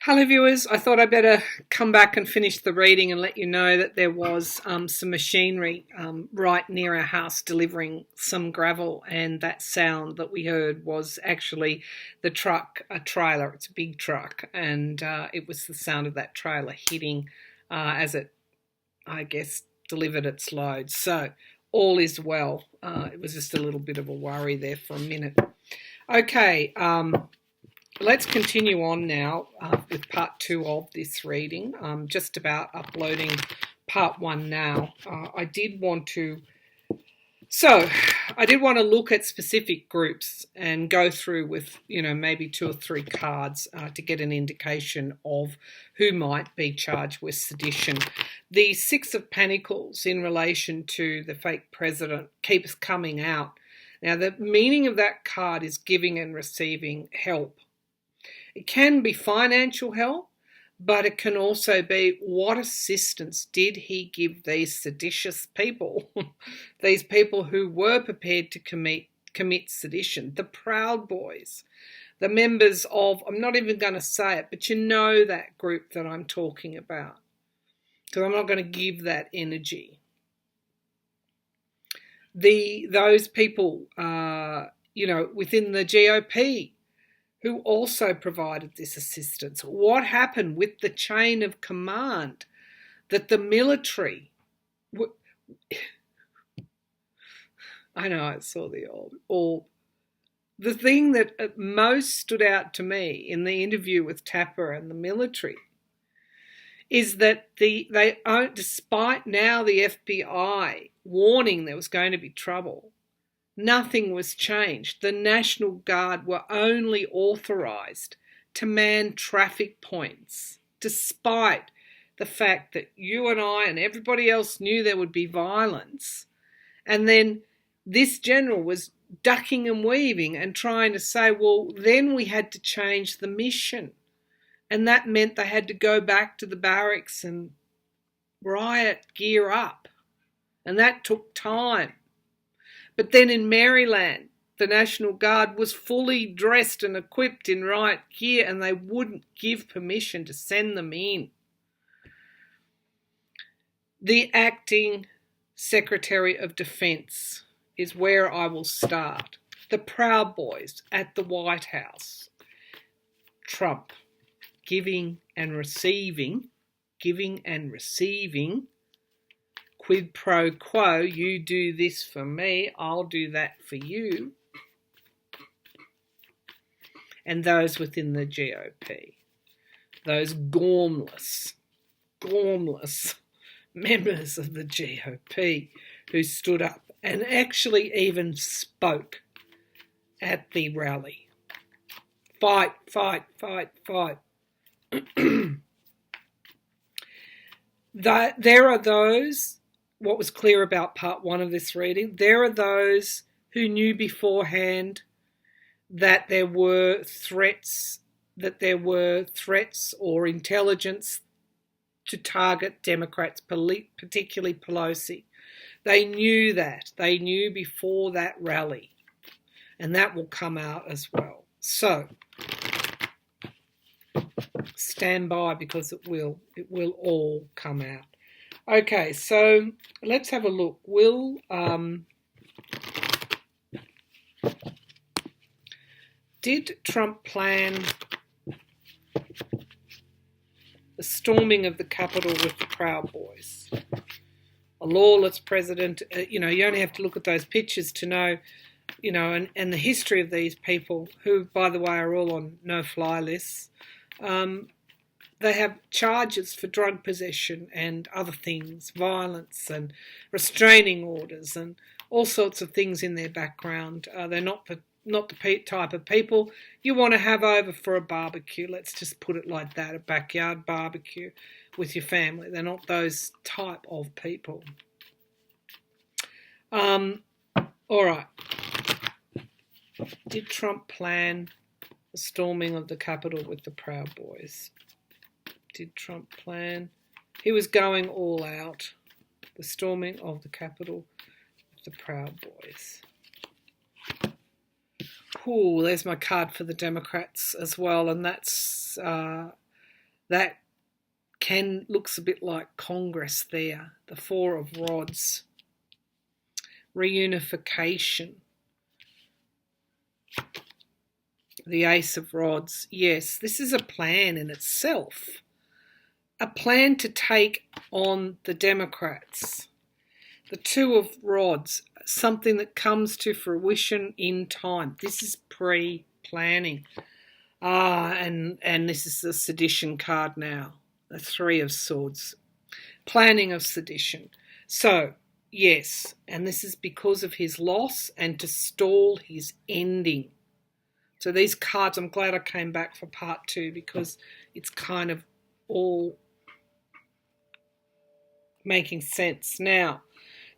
Hello viewers, I thought I'd better come back and finish the reading and let you know that there was some machinery right near our house delivering some gravel, and that sound that we heard was actually the truck, a trailer. It's a big truck, and it was the sound of that trailer hitting as it, I guess, delivered its load. So all is well. It was just a little bit of a worry there for a minute. Okay, let's continue on now with part 2 of this reading. I'm just about uploading part 1 now. I did want to look at specific groups and go through with, maybe 2 or 3 cards to get an indication of who might be charged with sedition. The 6 of Pentacles in relation to the fake president keeps coming out. Now, the meaning of that card is giving and receiving help. It can be financial help, but it can also be what assistance did he give these seditious people, these people who were prepared to commit sedition, the Proud Boys, the members of, I'm not even going to say it, but you know that group that I'm talking about, because I'm not going to give that energy. Those people, within the GOP, who also provided this assistance. What happened with the chain of command that the military... I know I saw the the thing that most stood out to me in the interview with Tapper and the military is that despite now the FBI warning there was going to be trouble, nothing was changed. The National Guard were only authorised to man traffic points, despite the fact that you and I and everybody else knew there would be violence. And then this general was ducking and weaving and trying to say, well, then we had to change the mission. And that meant they had to go back to the barracks and riot gear up. And that took time. But then in Maryland, the National Guard was fully dressed and equipped in riot gear, and they wouldn't give permission to send them in. The acting Secretary of Defense is where I will start. The Proud Boys at the White House. Trump giving and receiving, quid pro quo, you do this for me, I'll do that for you. And those within the GOP, those gormless members of the GOP who stood up and actually even spoke at the rally. Fight, fight, fight, fight. There are those, what was clear about part 1 of this reading, there are those who knew beforehand that there were threats or intelligence to target Democrats, particularly Pelosi. They knew that. They knew before that rally. And that will come out as well. So, stand by, because it will all come out. Okay, so let's have a look. Did Trump plan the storming of the Capitol with the Proud Boys? A lawless president, you only have to look at those pictures to know, and the history of these people, who, by the way, are all on no-fly lists. They have charges for drug possession and other things, violence and restraining orders and all sorts of things in their background. They're not the type of people you want to have over for a barbecue. Let's just put it like that, a backyard barbecue with your family. They're not those type of people. All right. Did Trump plan the storming of the Capitol with the Proud Boys? Did Trump plan? He was going all out. The storming of the Capitol with the Proud Boys. Ooh, there's my card for the Democrats as well, and that's That looks a bit like Congress there. The Four of Rods. Reunification. The Ace of Rods. Yes, this is a plan in itself. A plan to take on the Democrats. The Two of Rods. Something that comes to fruition in time. This is pre-planning. And this is the Sedition card now. The Three of Swords. Planning of sedition. So, yes, and this is because of his loss and to stall his ending. So these cards, I'm glad I came back for part 2 because it's kind of all making sense. Now,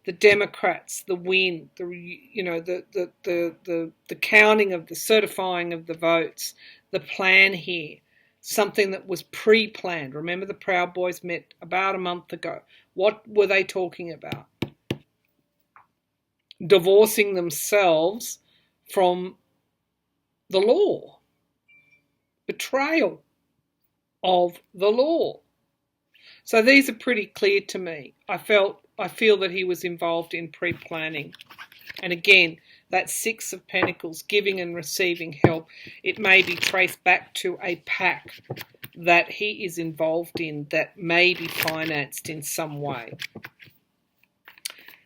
the Democrats, the win, the counting of the certifying of the votes, the plan here, something that was pre-planned. Remember, the Proud Boys met about a month ago. What were they talking about? Divorcing themselves from the law. Betrayal of the law. So these are pretty clear to me. I feel that he was involved in pre-planning. And again, that Six of Pentacles, giving and receiving help, it may be traced back to a pack that he is involved in that may be financed in some way.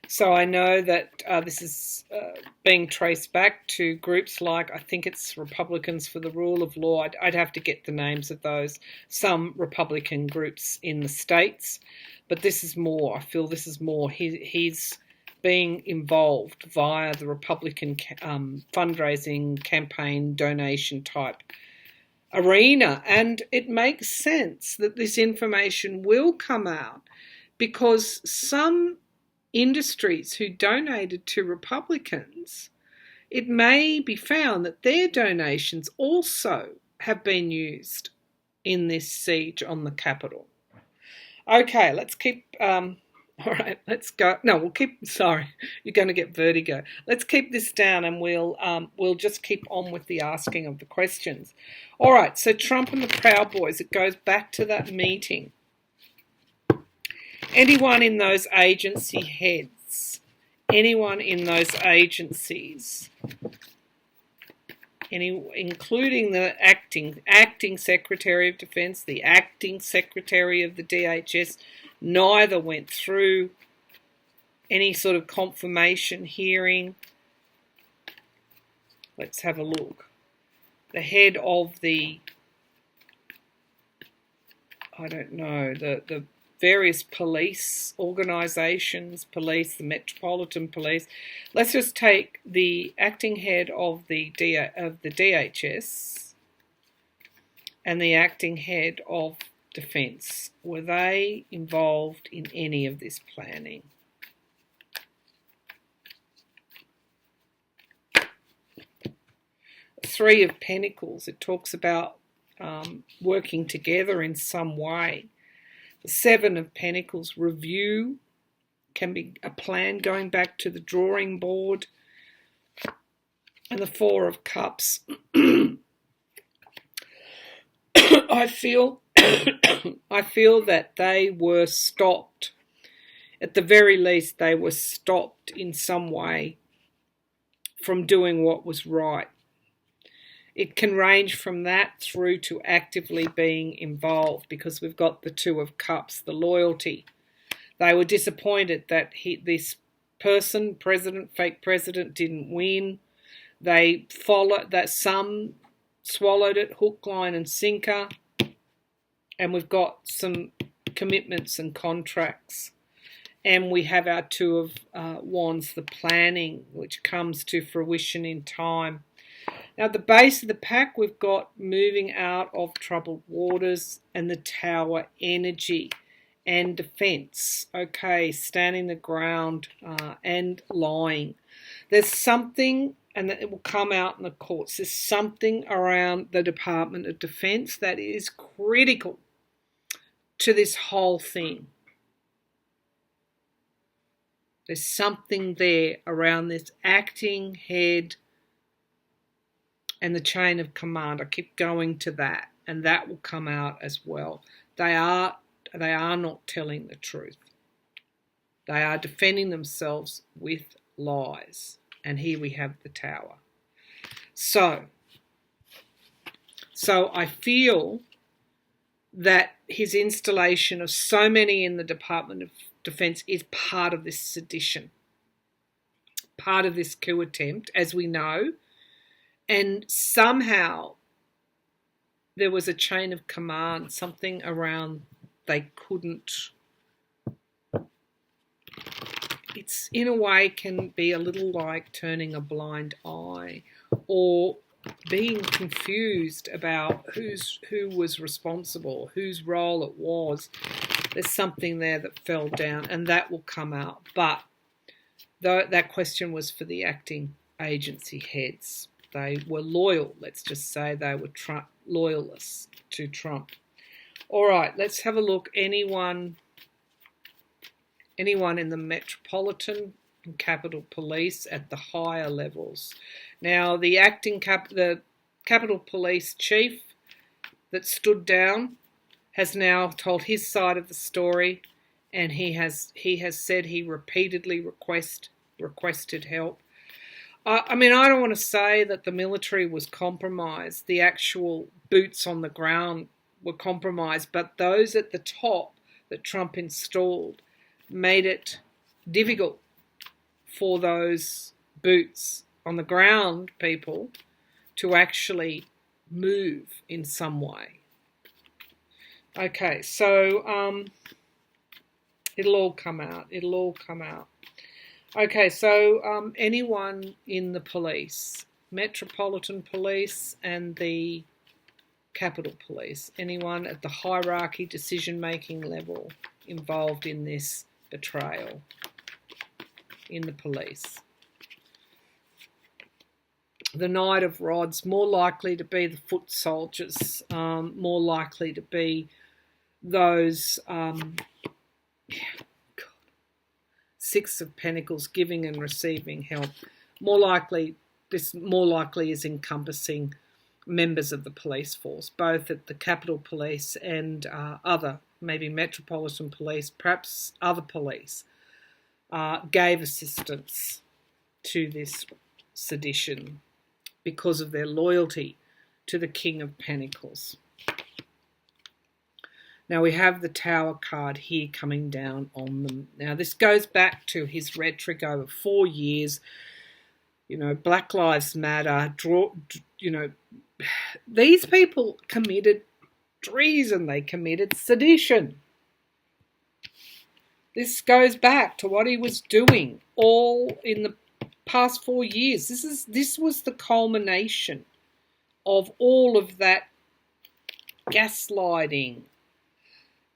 So I know that this is being traced back to groups like, I think it's Republicans for the Rule of Law. I'd have to get the names of those. Some Republican groups in the States. But this is more. I feel this is more. He's being involved via the Republican fundraising campaign donation type arena. And it makes sense that this information will come out because some industries who donated to Republicans, it may be found that their donations also have been used in this siege on the Capitol. Okay, let's keep, all right, let's go. No, we'll keep, sorry, you're going to get vertigo. Let's keep this down and we'll just keep on with the asking of the questions. All right, so Trump and the Proud Boys, it goes back to that meeting. Anyone in those agency heads, anyone in those agencies, including the acting Secretary of Defense, the acting Secretary of the DHS, neither went through any sort of confirmation hearing. Let's have a look. The head of the, I don't know, the various police organisations, police, the Metropolitan Police. Let's just take the acting head of the DHS and the acting head of Defence. Were they involved in any of this planning? Three of Pentacles, it talks about working together in some way. The Seven of Pentacles, review, can be a plan going back to the drawing board. And the Four of Cups, I feel that they were stopped. At the very least, they were stopped in some way from doing what was right. It can range from that through to actively being involved because we've got the Two of Cups, the loyalty. They were disappointed that this person, fake president, didn't win. They followed that, some swallowed it hook, line and sinker. And we've got some commitments and contracts. And we have our Two of Wands, the planning, which comes to fruition in time. Now, at the base of the pack, we've got moving out of troubled waters and the Tower energy and defense. Okay, standing the ground and lying. There's something, and it will come out in the courts, there's something around the Department of Defense that is critical to this whole thing. There's something there around this acting head and the chain of command. I keep going to that. and that will come out as well. They are not telling the truth. They are defending themselves with lies. And here we have the Tower. So I feel that his installation of so many in the Department of Defense is part of this sedition, part of this coup attempt, as we know. And somehow there was a chain of command, something around they couldn't. It's in a way can be a little like turning a blind eye or being confused about who was responsible, whose role it was. There's something there that fell down, and that will come out. But that question was for the acting agency heads. They were loyal. Let's just say they were loyalists to Trump. All right, let's have a look. Anyone in the Metropolitan and Capitol Police at the higher levels. Now, the Capitol Police chief that stood down has now told his side of the story, and he has said he repeatedly requested help. I mean, I don't want to say that the military was compromised. The actual boots on the ground were compromised, but those at the top that Trump installed made it difficult for those boots on the ground people to actually move in some way. Okay, so it'll all come out. Okay, so anyone in the police, Metropolitan Police and the Capitol Police, anyone at the hierarchy decision-making level involved in this betrayal in the police. The Knight of Rods, more likely to be the foot soldiers, more likely to be those Six of Pentacles, giving and receiving help. More likely is encompassing members of the police force, both at the Capitol Police and other, maybe Metropolitan Police, perhaps other police, gave assistance to this sedition because of their loyalty to the King of Pentacles. Now we have the Tower card here coming down on them. Now this goes back to his rhetoric over 4 years. You know, Black Lives Matter. These people committed treason. They committed sedition. This goes back to what he was doing all in the past 4 years. This was the culmination of all of that gaslighting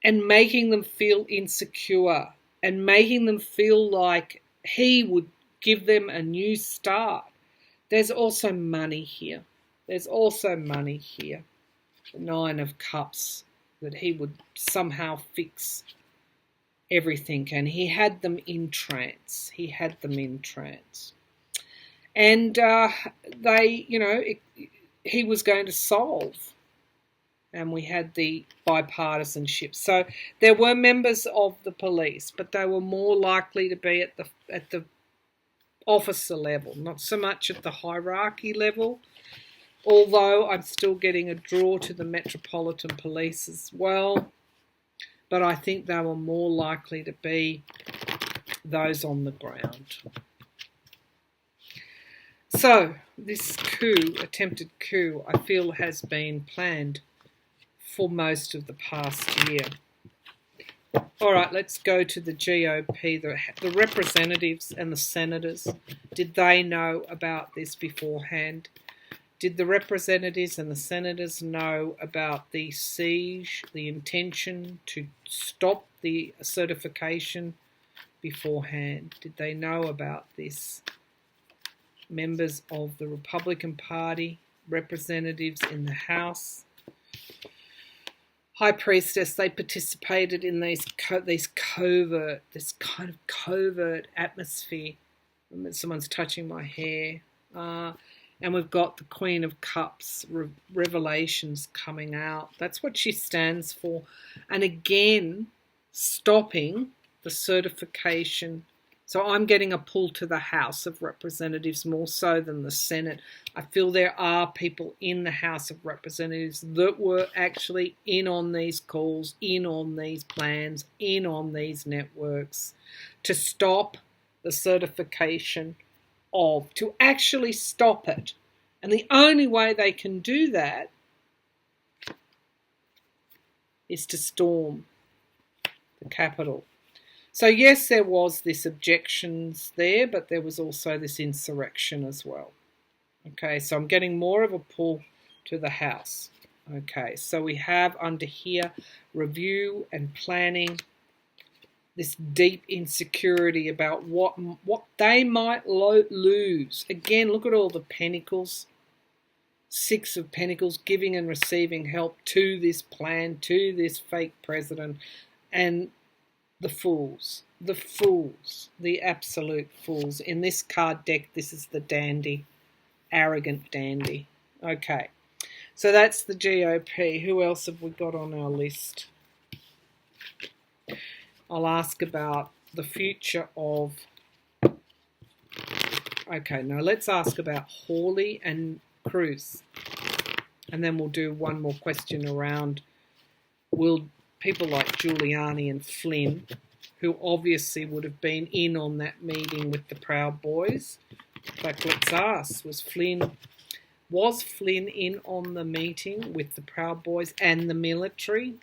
and making them feel insecure and making them feel like he would give them a new start. There's also money here. The Nine of Cups, that he would somehow fix everything, and he had them in trance. And he was going to solve. And we had the bipartisanship. So there were members of the police, but they were more likely to be at the officer level, not so much at the hierarchy level. Although I'm still getting a draw to the Metropolitan Police as well. But I think they were more likely to be those on the ground. So this attempted coup, I feel has been planned for most of the past year. All right, let's go to the GOP, the representatives and the senators. Did they know about this beforehand? Did the representatives and the senators know about the siege, the intention to stop the certification beforehand? Did they know about this? Members of the Republican Party, representatives in the House, High Priestess, they participated in this kind of covert atmosphere. Someone's touching my hair. And we've got the Queen of Cups, revelations coming out. That's what she stands for. And again, stopping the certification. So I'm getting a pull to the House of Representatives more so than the Senate. I feel there are people in the House of Representatives that were actually in on these calls, in on these plans, in on these networks to stop the certification to actually stop it. And the only way they can do that is to storm the Capitol. So yes, there was this objections there, but there was also this insurrection as well. Okay, so I'm getting more of a pull to the House. Okay, so we have under here review and planning, this deep insecurity about what they might lose. Again, look at all the pentacles. 6 of Pentacles, giving and receiving help to this plan, to this fake president. And the fools, the absolute fools. In this card deck, this is the dandy, arrogant dandy. Okay, so that's the GOP. Who else have we got on our list? I'll ask about the future of... Okay, now let's ask about Hawley and Cruz. And then we'll do one more question around, will people like Giuliani and Flynn, who obviously would have been in on that meeting with the Proud Boys. In fact, let's ask, was Flynn in on the meeting with the Proud Boys and the military?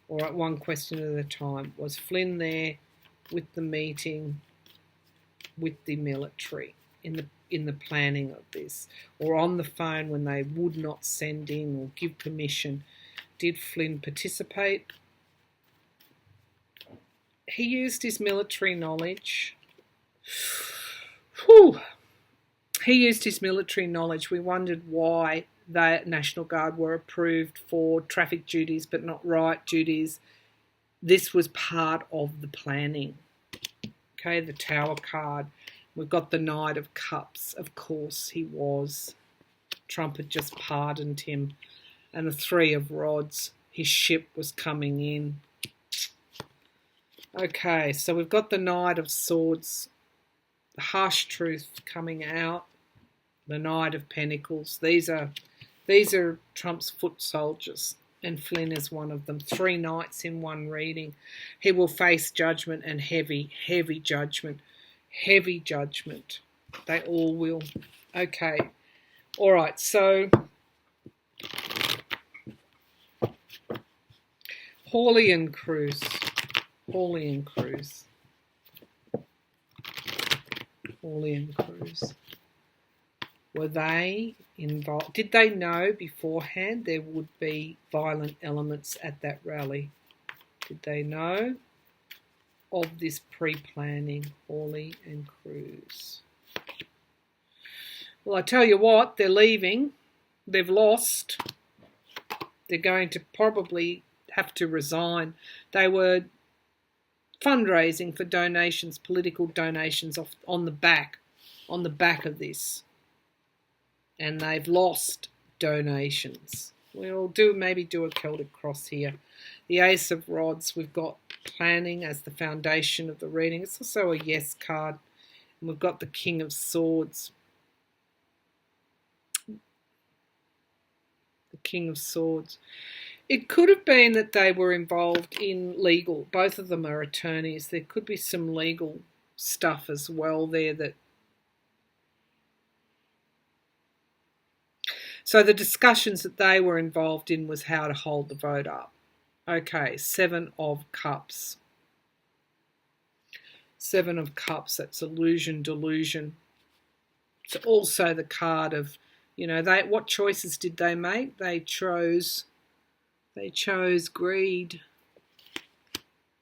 All right, one question at a time. Was Flynn there with the meeting with the military in the planning of this? Or on the phone when they would not send in or give permission? Did Flynn participate? He used his military knowledge. Whew. He used his military knowledge. We wondered why the National Guard were approved for traffic duties but not riot duties. This was part of the planning. Okay, the Tower card. We've got the Knight of Cups. Of course he was. Trump had just pardoned him. And the Three of Rods. His ship was coming in. Okay, so we've got the Knight of Swords. The harsh truth coming out. The Knight of Pentacles. These are Trump's foot soldiers, and Flynn is one of them. 3 knights in one reading. He will face judgment, and heavy judgment. Heavy judgment. They all will. Okay. All right, so Hawley and Cruz. Hawley and Cruz. Hawley and Cruz. Were they involved? Did they know beforehand there would be violent elements at that rally? Did they know of this pre-planning, Hawley and Cruz? Well, I tell you what, they're leaving. They've lost. They're going to probably have to resign. They were fundraising for donations, political donations on the back of this. And they've lost donations. We'll maybe do a Celtic cross here. The Ace of Rods, we've got planning as the foundation of the reading. It's also a yes card. And we've got the King of Swords. The King of Swords. It could have been that they were involved in legal. Both of them are attorneys. There could be some legal stuff as well there that... So the discussions that they were involved in was how to hold the vote up. Okay, 7 of Cups. 7 of Cups, that's illusion, delusion. It's also the card of, what choices did they make? They chose greed.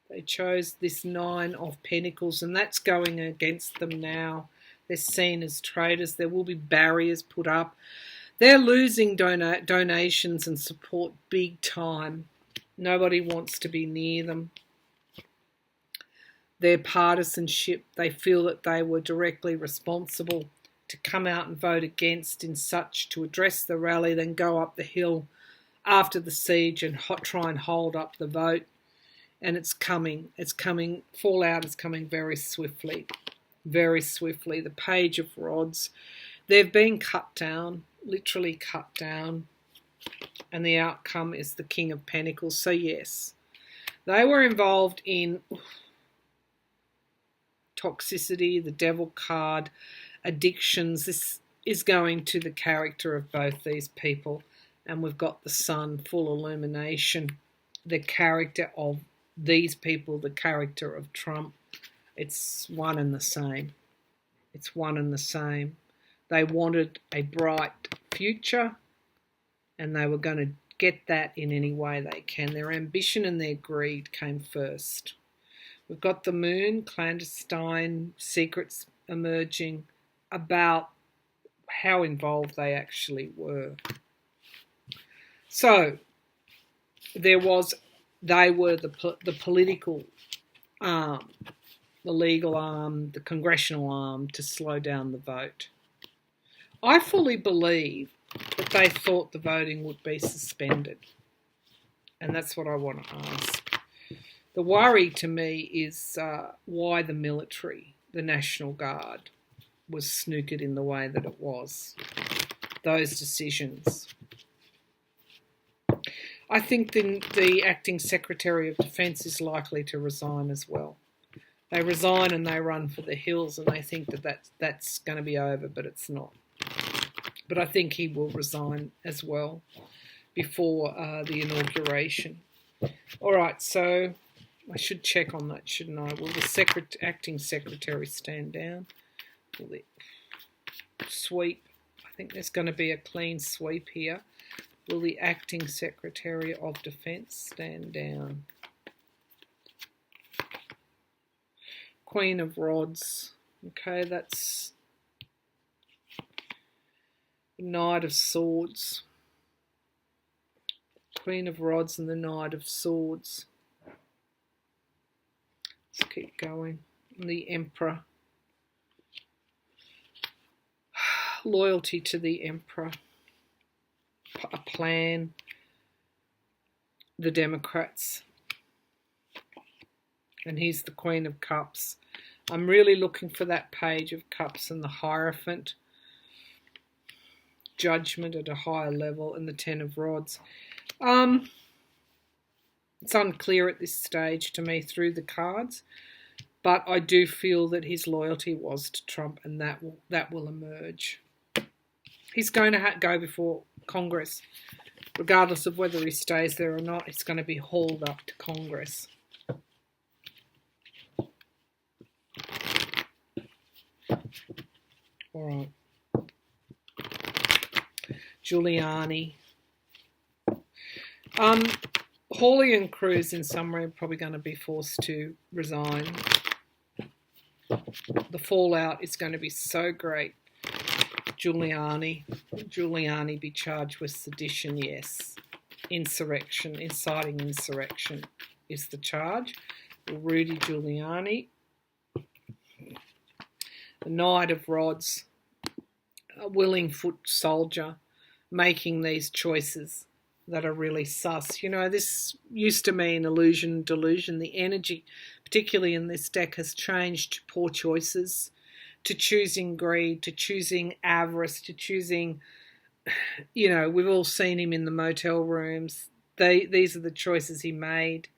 They chose this 9 of Pentacles, and that's going against them now. They're seen as traitors. There will be barriers put up. They're losing donations and support big time. Nobody wants to be near them. Their partisanship, they feel that they were directly responsible to come out and vote against in such to address the rally, then go up the hill after the siege and try and hold up the vote. And it's coming. Fallout is coming very swiftly. Very swiftly. The Page of Rods. They've been cut down, literally cut down. And the outcome is the King of Pentacles. So yes, they were involved in toxicity, the Devil card, addictions. This is going to the character of both these people. And we've got the Sun, full illumination. The character of these people, the character of Trump. It's one and the same. It's one and the same. They wanted a bright future, and they were going to get that in any way they can. Their ambition and their greed came first. We've got the Moon, clandestine secrets emerging about how involved they actually were. So they were the political arm, the legal arm, the congressional arm to slow down the vote. I fully believe that they thought the voting would be suspended. And that's what I want to ask. The worry to me is why the military, the National Guard, was snookered in the way that it was. Those decisions. I think the acting Secretary of Defence is likely to resign as well. They resign and they run for the hills, and they think that that's going to be over, but it's not. But I think he will resign as well before the inauguration. All right, so I should check on that, shouldn't I? Will the acting secretary stand down? Will the sweep? I think there's going to be a clean sweep here. Will the acting Secretary of Defence stand down? Queen of Rods. Okay, that's the Knight of Swords. Queen of Rods and the Knight of Swords. Let's keep going. And the Emperor. Loyalty to the Emperor. A plan. The Democrats. And he's the Queen of Cups. I'm really looking for that Page of Cups and the Hierophant. Judgment at a higher level and the Ten of Rods. It's unclear at this stage to me through the cards, but I do feel that his loyalty was to Trump, and that will emerge. He's going to go before Congress, regardless of whether he stays there or not. It's going to be hauled up to Congress. All right. Giuliani. Hawley and Cruz, in summary, are probably going to be forced to resign. The fallout is going to be so great. Giuliani be charged with sedition, yes. Insurrection, inciting insurrection is the charge. Rudy Giuliani. The Knight of Rods, a willing foot soldier, making these choices that are really sus. You know, this used to mean illusion, delusion. The energy, particularly in this deck, has changed to poor choices, to choosing greed, to choosing avarice, to choosing, you know, we've all seen him in the motel rooms. These are the choices he made,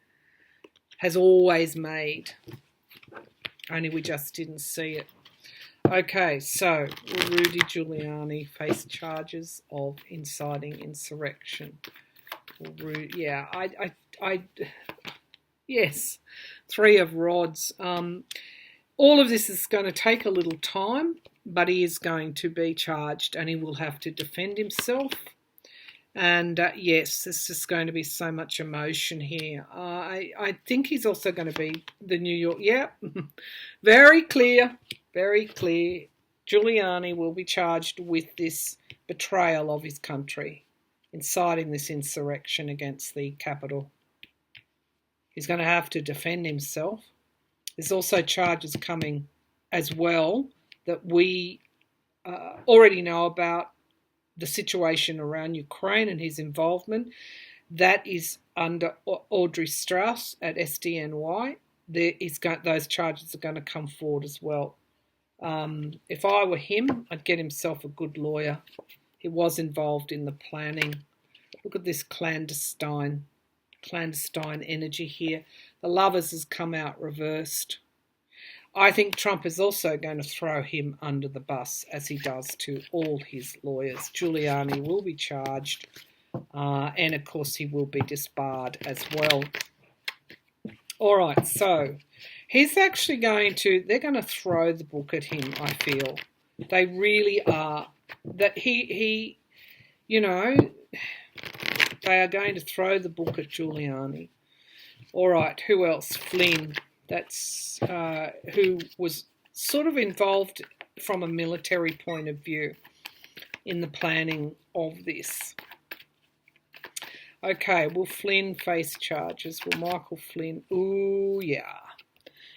has always made. Only we just didn't see it. Okay, so will Rudy Giuliani face charges of inciting insurrection? Yeah, yes, Three of Rods. All of this is going to take a little time, but he is going to be charged and he will have to defend himself. And yes, there's just going to be so much emotion here. I think he's also going to be the New York. Yeah, very clear. Very clear. Giuliani will be charged with this betrayal of his country, inciting this insurrection against the Capitol. He's going to have to defend himself. There's also charges coming as well that we already know about the situation around Ukraine and his involvement. That is under Audrey Strauss at SDNY. Those charges are going to come forward as well. If I were him, I'd get himself a good lawyer. He was involved in the planning. Look at this clandestine energy here. The Lovers has come out reversed. I think Trump is also going to throw him under the bus, as he does to all his lawyers. Giuliani will be charged, and of course he will be disbarred as well. All right, so he's actually they're going to throw the book at him, I feel. They really are. That he they are going to throw the book at Giuliani. All right, who else? Flynn. That's who was sort of involved from a military point of view in the planning of this. Okay, will Flynn face charges? Will Michael Flynn? Ooh, yeah.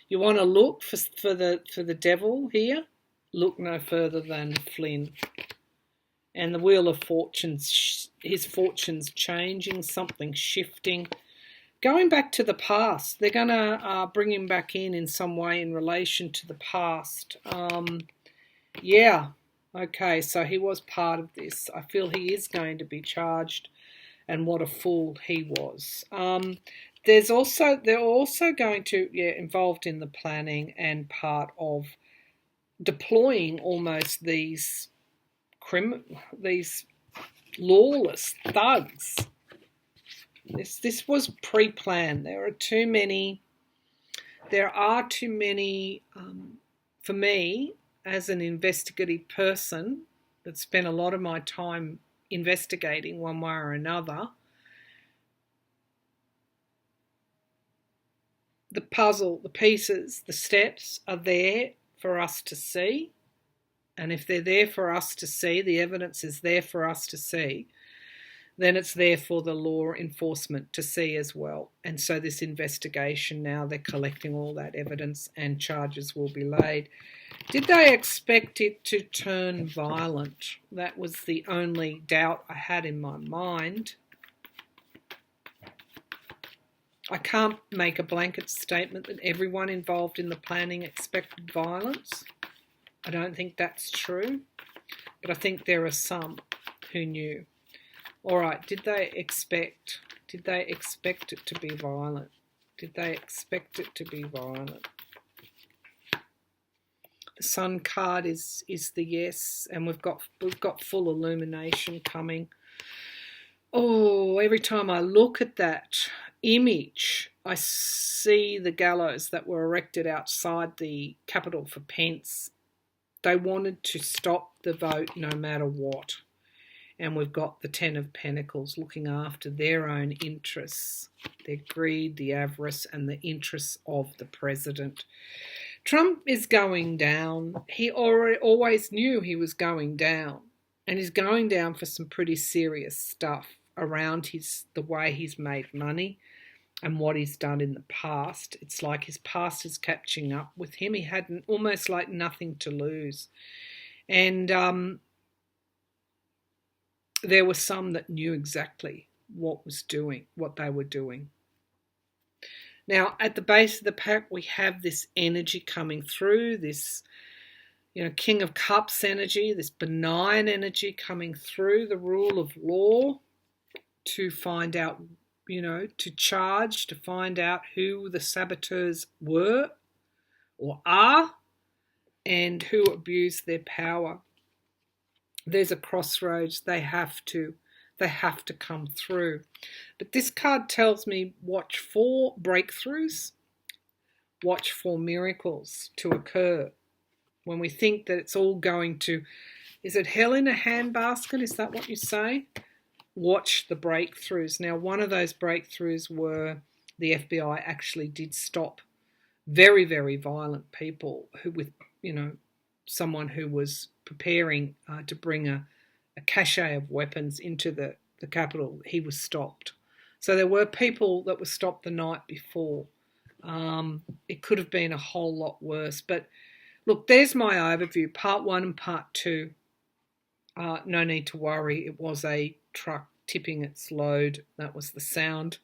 You want to look for the devil here? Look no further than Flynn. And the Wheel of Fortunes, his fortunes changing, something shifting. Going back to the past, they're going to bring him back in some way in relation to the past. Yeah, okay, so he was part of this. I feel he is going to be charged, and what a fool he was. They're also going to involved in the planning and part of deploying almost these lawless thugs. This was pre-planned. There are too many, for me, as an investigative person that spent a lot of my time investigating one way or another, the puzzle, the pieces, the steps are there for us to see. And if they're there for us to see, the evidence is there for us to see, then it's there for the law enforcement to see as well. And so this investigation now, they're collecting all that evidence and charges will be laid. Did they expect it to turn violent? That was the only doubt I had in my mind. I can't make a blanket statement that everyone involved in the planning expected violence. I don't think that's true, but I think there are some who knew. All right, did they expect it to be violent? Did they expect it to be violent? The Sun card is the yes, and we've got full illumination coming. Oh, every time I look at that image, I see the gallows that were erected outside the Capitol for Pence. They wanted to stop the vote no matter what. And we've got the Ten of Pentacles looking after their own interests, their greed, the avarice, and the interests of the president. Trump is going down. He always knew he was going down. And he's going down for some pretty serious stuff around the way he's made money and what he's done in the past. It's like his past is catching up with him. He had almost like nothing to lose. And there were some that knew exactly what they were doing. Now, at the base of the pack, we have this energy coming through, this, King of Cups energy, this benign energy coming through, the rule of law to find out, to find out who the saboteurs were or are and who abused their power. There's a crossroads. They have to come through. But this card tells me watch for breakthroughs, watch for miracles to occur. When we think that it's all going to, is it hell in a handbasket? Is that what you say? Watch the breakthroughs. Now, one of those breakthroughs were the FBI actually did stop very, very violent people someone who was preparing to bring a cache of weapons into the Capitol. He was stopped. So there were people that were stopped the night before. It could have been a whole lot worse. But look, there's my overview, part 1 and part 2 No need to worry. It was a truck tipping its load. That was the sound.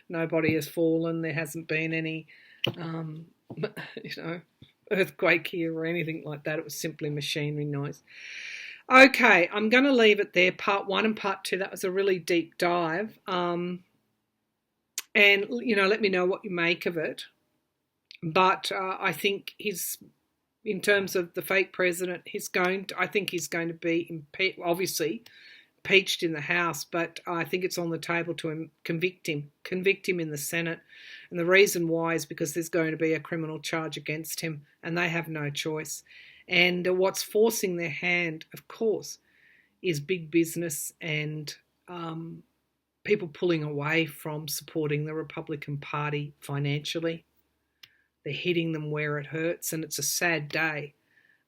Nobody has fallen. There hasn't been any, earthquake here or anything like that. It was simply machinery noise. Okay, I'm going to leave it there. Part 1 and part 2. That was a really deep dive. And let me know what you make of it. But I think in terms of the fake president, I think he's going to be obviously impeached in the House, but I think it's on the table to convict him in the Senate. And the reason why is because there's going to be a criminal charge against him, and they have no choice. And what's forcing their hand, of course, is big business and people pulling away from supporting the Republican Party financially. They're hitting them where it hurts, and it's a sad day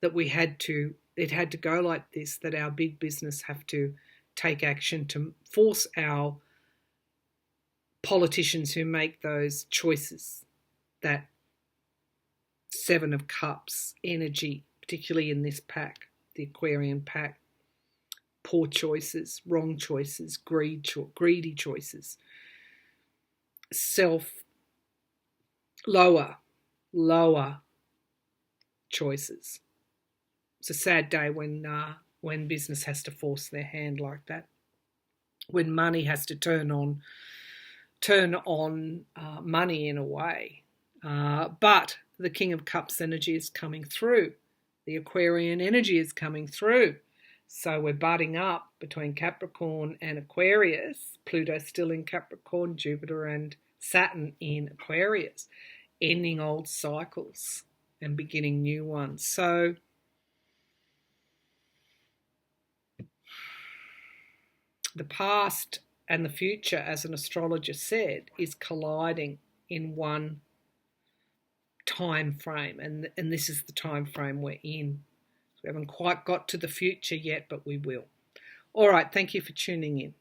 that it had to go like this, that our big business have to take action to force our politicians who make those choices, that 7 of Cups energy, particularly in this pack, the Aquarian pack, poor choices, wrong choices, greedy choices, lower choices. It's a sad day when business has to force their hand like that, when money has to turn on money in a way. But the King of Cups energy is coming through. The Aquarian energy is coming through. So we're butting up between Capricorn and Aquarius. Pluto still in Capricorn, Jupiter and Saturn in Aquarius, ending old cycles and beginning new ones. So the past and the future, as an astrologer said, is colliding in one time frame, and this is the time frame we're in. We haven't quite got to the future yet, but we will. All right, thank you for tuning in.